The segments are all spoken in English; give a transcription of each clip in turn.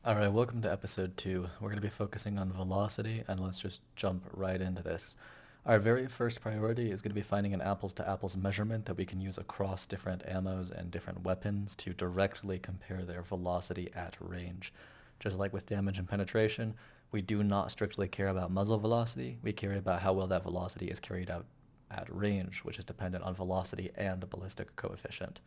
Alright, welcome to episode 2. We're going to be focusing on velocity, and let's just jump right into this. Our very first priority is going to be finding an apples-to-apples measurement that we can use across different ammos and different weapons to directly compare their velocity at range. Just like with damage and penetration, we do not strictly care about muzzle velocity, we care about how well that velocity is carried out at range, which is dependent on velocity and ballistic coefficient.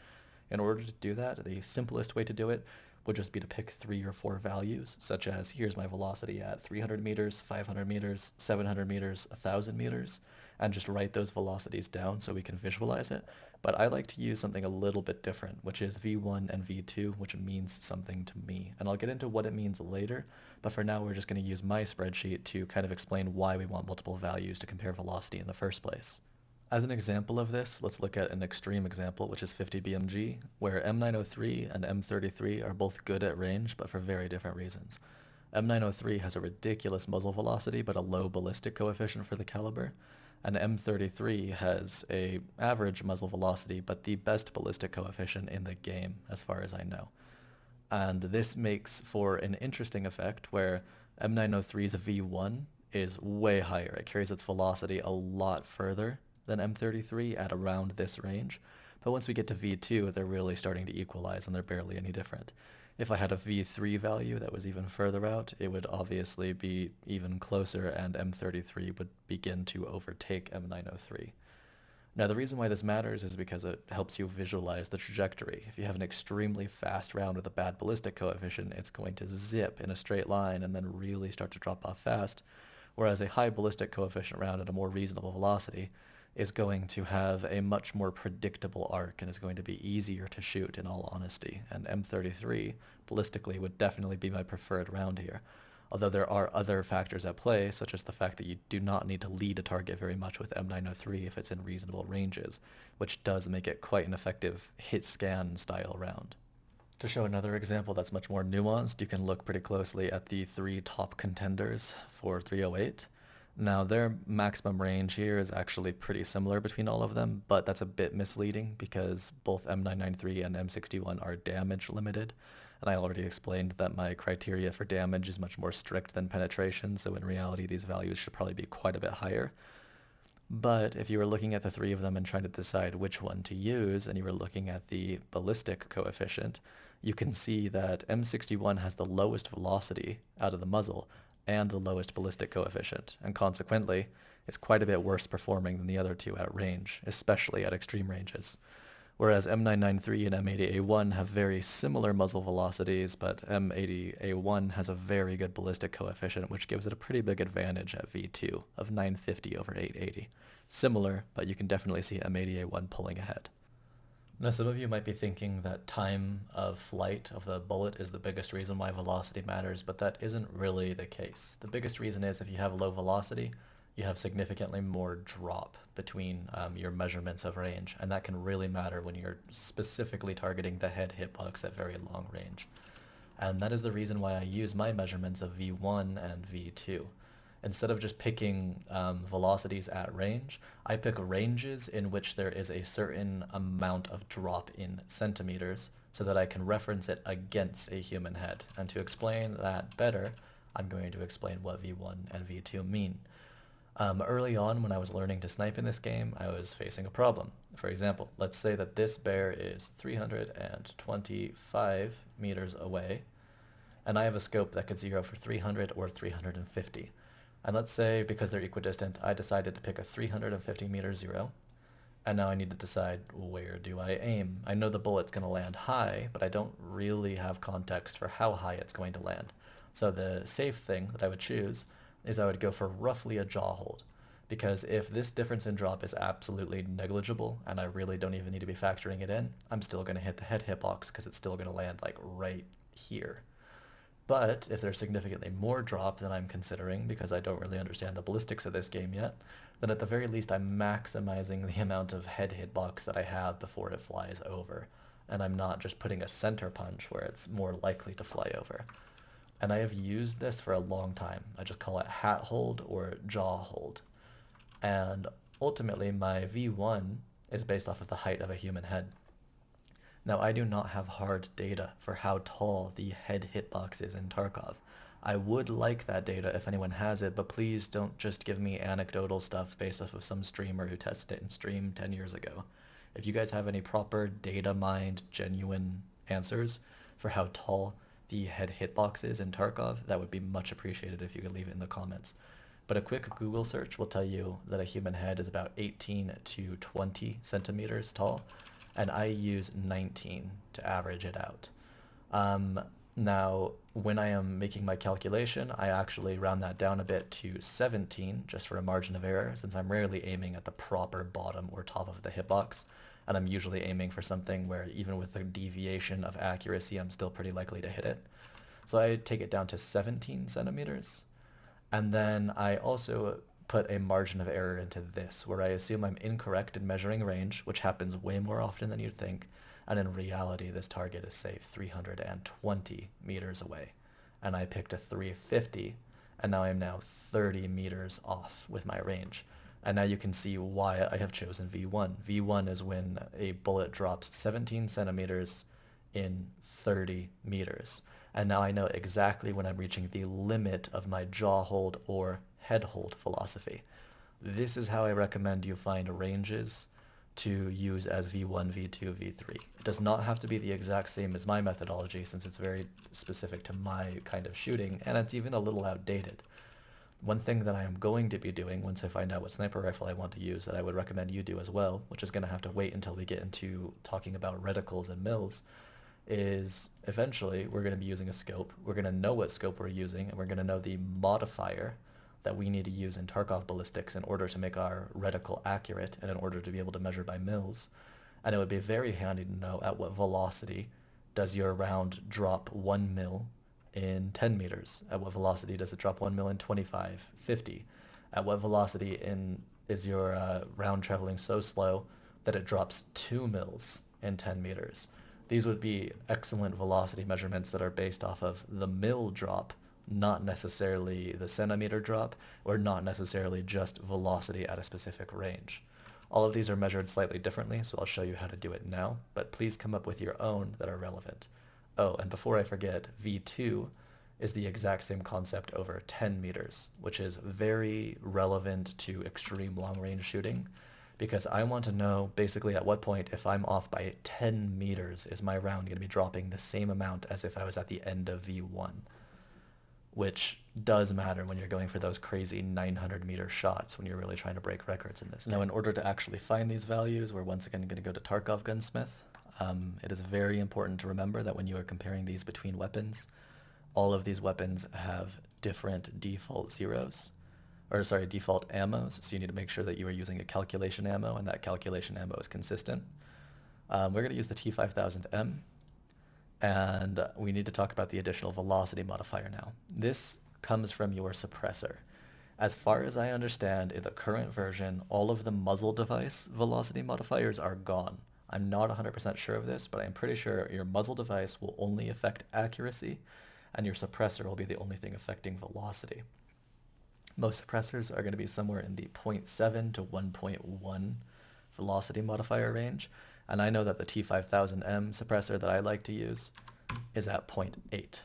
In order to do that, the simplest way to do it would just be to pick 3 or 4 values, such as here's my velocity at 300 meters, 500 meters, 700 meters, 1,000 meters, and just write those velocities down so we can visualize it. But I like to use something a little bit different, which is V1 and V2, which means something to me. And I'll get into what it means later, but for now we're just going to use my spreadsheet to kind of explain why we want multiple values to compare velocity in the first place. As an example of this, let's look at an extreme example, which is 50 BMG, where M903 and M33 are both good at range, but for very different reasons. M903 has a ridiculous muzzle velocity, but a low ballistic coefficient for the caliber, and M33 has a average muzzle velocity, but the best ballistic coefficient in the game, as far as I know. And this makes for an interesting effect where M903's V1 is way higher. It carries its velocity a lot further than M33 at around this range, but once we get to V2, they're really starting to equalize and they're barely any different. If I had a V3 value that was even further out, it would obviously be even closer and M33 would begin to overtake M903. Now the reason why this matters is because it helps you visualize the trajectory. If you have an extremely fast round with a bad ballistic coefficient, it's going to zip in a straight line and then really start to drop off fast, whereas a high ballistic coefficient round at a more reasonable velocity is going to have a much more predictable arc and is going to be easier to shoot in all honesty. And M33 ballistically would definitely be my preferred round here. Although there are other factors at play, such as the fact that you do not need to lead a target very much with M903 if it's in reasonable ranges, which does make it quite an effective hit scan style round. To show another example that's much more nuanced, you can look pretty closely at the 3 top contenders for 308. Now their maximum range here is actually pretty similar between all of them, but that's a bit misleading because both M993 and M61 are damage limited, and I already explained that my criteria for damage is much more strict than penetration, so in reality these values should probably be quite a bit higher. But if you were looking at the 3 of them and trying to decide which one to use, and you were looking at the ballistic coefficient, you can see that M61 has the lowest velocity out of the muzzle, and the lowest ballistic coefficient, and consequently, it's quite a bit worse performing than the other 2 at range, especially at extreme ranges. Whereas M993 and M80A1 have very similar muzzle velocities, but M80A1 has a very good ballistic coefficient, which gives it a pretty big advantage at V2 of 950 over 880. Similar, but you can definitely see M80A1 pulling ahead. Now some of you might be thinking that time of flight of the bullet is the biggest reason why velocity matters, but that isn't really the case. The biggest reason is if you have low velocity, you have significantly more drop between your measurements of range, and that can really matter when you're specifically targeting the head hitbox at very long range. And that is the reason why I use my measurements of V1 and V2. Instead of just picking velocities at range, I pick ranges in which there is a certain amount of drop in centimeters so that I can reference it against a human head. And to explain that better, I'm going to explain what V1 and V2 mean. Early on when I was learning to snipe in this game, I was facing a problem. For example, let's say that this bear is 325 meters away, and I have a scope that could zero for 300 or 350. And let's say, because they're equidistant, I decided to pick a 350 meter zero, and now I need to decide, where do I aim? I know the bullet's going to land high, but I don't really have context for how high it's going to land. So the safe thing that I would choose is I would go for roughly a jaw hold, because if this difference in drop is absolutely negligible, and I really don't even need to be factoring it in, I'm still going to hit the head hitbox because it's still going to land like right here. But if there's significantly more drop than I'm considering, because I don't really understand the ballistics of this game yet, then at the very least I'm maximizing the amount of head hitbox that I have before it flies over. And I'm not just putting a center punch where it's more likely to fly over. And I have used this for a long time. I just call it hat hold or jaw hold. And ultimately my V1 is based off of the height of a human head. Now, I do not have hard data for how tall the head hitbox is in Tarkov. I would like that data if anyone has it, but please don't just give me anecdotal stuff based off of some streamer who tested it in stream 10 years ago. If you guys have any proper data mined, genuine answers for how tall the head hitbox is in Tarkov, that would be much appreciated if you could leave it in the comments. But a quick Google search will tell you that a human head is about 18 to 20 centimeters tall, and I use 19 to average it out. Now, when I am making my calculation, I actually round that down a bit to 17, just for a margin of error, since I'm rarely aiming at the proper bottom or top of the hitbox, and I'm usually aiming for something where even with a deviation of accuracy, I'm still pretty likely to hit it. So I take it down to 17 centimeters, and then I also put a margin of error into this, where I assume I'm incorrect in measuring range, which happens way more often than you'd think, and in reality this target is, say, 320 meters away. And I picked a 350, and now I'm now 30 meters off with my range. And now you can see why I have chosen V1. V1 is when a bullet drops 17 centimeters in 30 meters. And now I know exactly when I'm reaching the limit of my jaw hold or head hold philosophy. This is how I recommend you find ranges to use as V1, V2, V3. It does not have to be the exact same as my methodology, since it's very specific to my kind of shooting, and it's even a little outdated. One thing that I am going to be doing once I find out what sniper rifle I want to use, that I would recommend you do as well, which is going to have to wait until we get into talking about reticles and mills, is eventually we're going to be using a scope. We're going to know what scope we're using, and we're going to know the modifier that we need to use in Tarkov ballistics in order to make our reticle accurate and in order to be able to measure by mils. And it would be very handy to know at what velocity does your round drop 1 mil in 10 meters? At what velocity does it drop 1 mil in 25, 50? At what velocity is your round traveling so slow that it drops 2 mils in 10 meters? These would be excellent velocity measurements that are based off of the mil drop, not necessarily the centimeter drop, or not necessarily just velocity at a specific range. All of these are measured slightly differently, so I'll show you how to do it now, but please come up with your own that are relevant. Oh, and before I forget, V2 is the exact same concept over 10 meters, which is very relevant to extreme long-range shooting, because I want to know basically at what point, if I'm off by 10 meters, is my round going to be dropping the same amount as if I was at the end of V1, which does matter when you're going for those crazy 900-meter shots when you're really trying to break records in this game. Now, in order to actually find these values, we're once again going to go to Tarkov Gunsmith. It is very important to remember that when you are comparing these between weapons, all of these weapons have different default default ammos, so you need to make sure that you are using a calculation ammo and that calculation ammo is consistent. We're going to use the T5000M, and we need to talk about the additional velocity modifier now. This comes from your suppressor. As far as I understand, in the current version, all of the muzzle device velocity modifiers are gone. I'm not 100% sure of this, but I'm pretty sure your muzzle device will only affect accuracy, and your suppressor will be the only thing affecting velocity. Most suppressors are going to be somewhere in the 0.7 to 1.1 velocity modifier range, and I know that the T5000M suppressor that I like to use is at 0.8.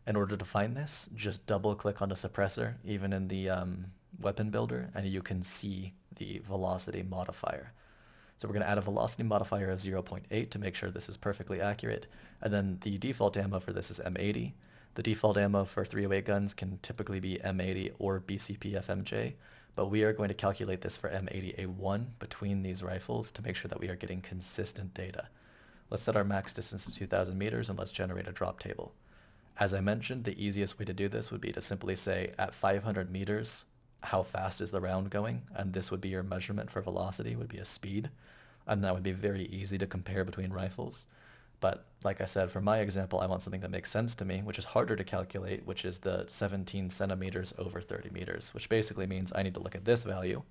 In order to find this, just double click on the suppressor, even in the weapon builder, and you can see the velocity modifier. So we're going to add a velocity modifier of 0.8 to make sure this is perfectly accurate, and then the default ammo for this is M80. The default ammo for 308 guns can typically be M80 or BCP FMJ, but we are going to calculate this for M80A1 between these rifles to make sure that we are getting consistent data. Let's set our max distance to 2,000 meters and let's generate a drop table. As I mentioned, the easiest way to do this would be to simply say at 500 meters, how fast is the round going? And this would be your measurement for velocity, would be a speed. And that would be very easy to compare between rifles. But like I said, for my example, I want something that makes sense to me, which is harder to calculate, which is the 17 centimeters over 30 meters, which basically means I need to look at this value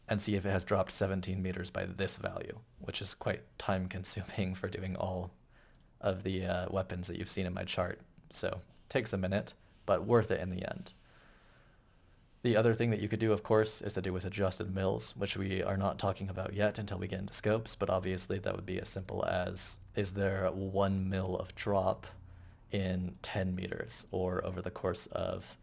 and see if it has dropped 17 meters by this value, which is quite time consuming for doing all of the weapons that you've seen in my chart. So takes a minute, but worth it in the end. The other thing that you could do, of course, is to do with adjusted mills, which we are not talking about yet until we get into scopes, but obviously that would be as simple as, is there 1 mil of drop in 10 meters, or over the course of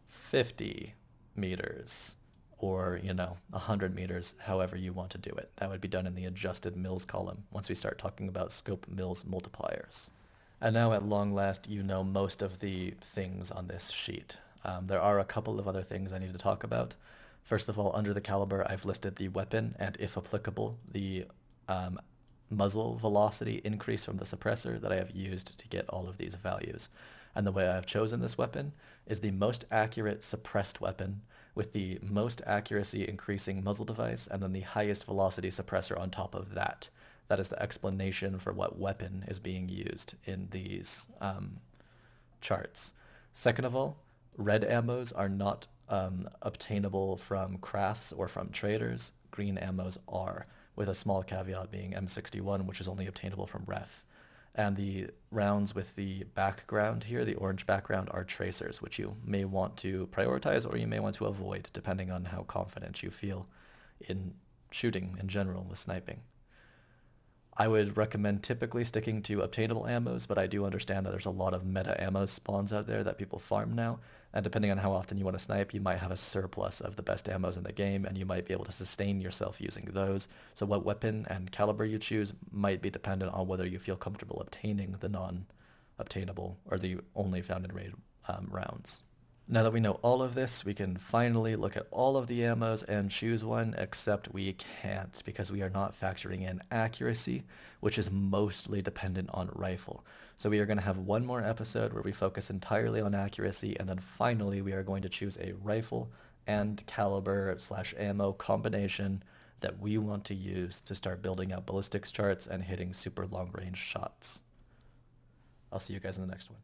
50 meters, or, 100 meters, however you want to do it. That would be done in the adjusted mills column once we start talking about scope mills multipliers. And now at long last, you know most of the things on this sheet. There are a couple of other things I need to talk about. First of all, under the caliber, I've listed the weapon and, if applicable, the muzzle velocity increase from the suppressor that I have used to get all of these values. And the way I've chosen this weapon is the most accurate suppressed weapon with the most accuracy increasing muzzle device and then the highest velocity suppressor on top of that. That is the explanation for what weapon is being used in these charts. Second of all, red ammos are not obtainable from crafts or from traders. Green ammos are, with a small caveat being M61, which is only obtainable from ref. And the rounds with the background here, the orange background, are tracers, which you may want to prioritize or you may want to avoid, depending on how confident you feel in shooting in general with sniping. I would recommend typically sticking to obtainable ammos, but I do understand that there's a lot of meta ammo spawns out there that people farm now, and depending on how often you want to snipe, you might have a surplus of the best ammos in the game, and you might be able to sustain yourself using those. So what weapon and caliber you choose might be dependent on whether you feel comfortable obtaining the non-obtainable or the only found in raid rounds. Now that we know all of this, we can finally look at all of the ammos and choose one, except we can't because we are not factoring in accuracy, which is mostly dependent on rifle. So we are going to have one more episode where we focus entirely on accuracy, and then finally we are going to choose a rifle and caliber/ammo combination that we want to use to start building out ballistics charts and hitting super long range shots. I'll see you guys in the next one.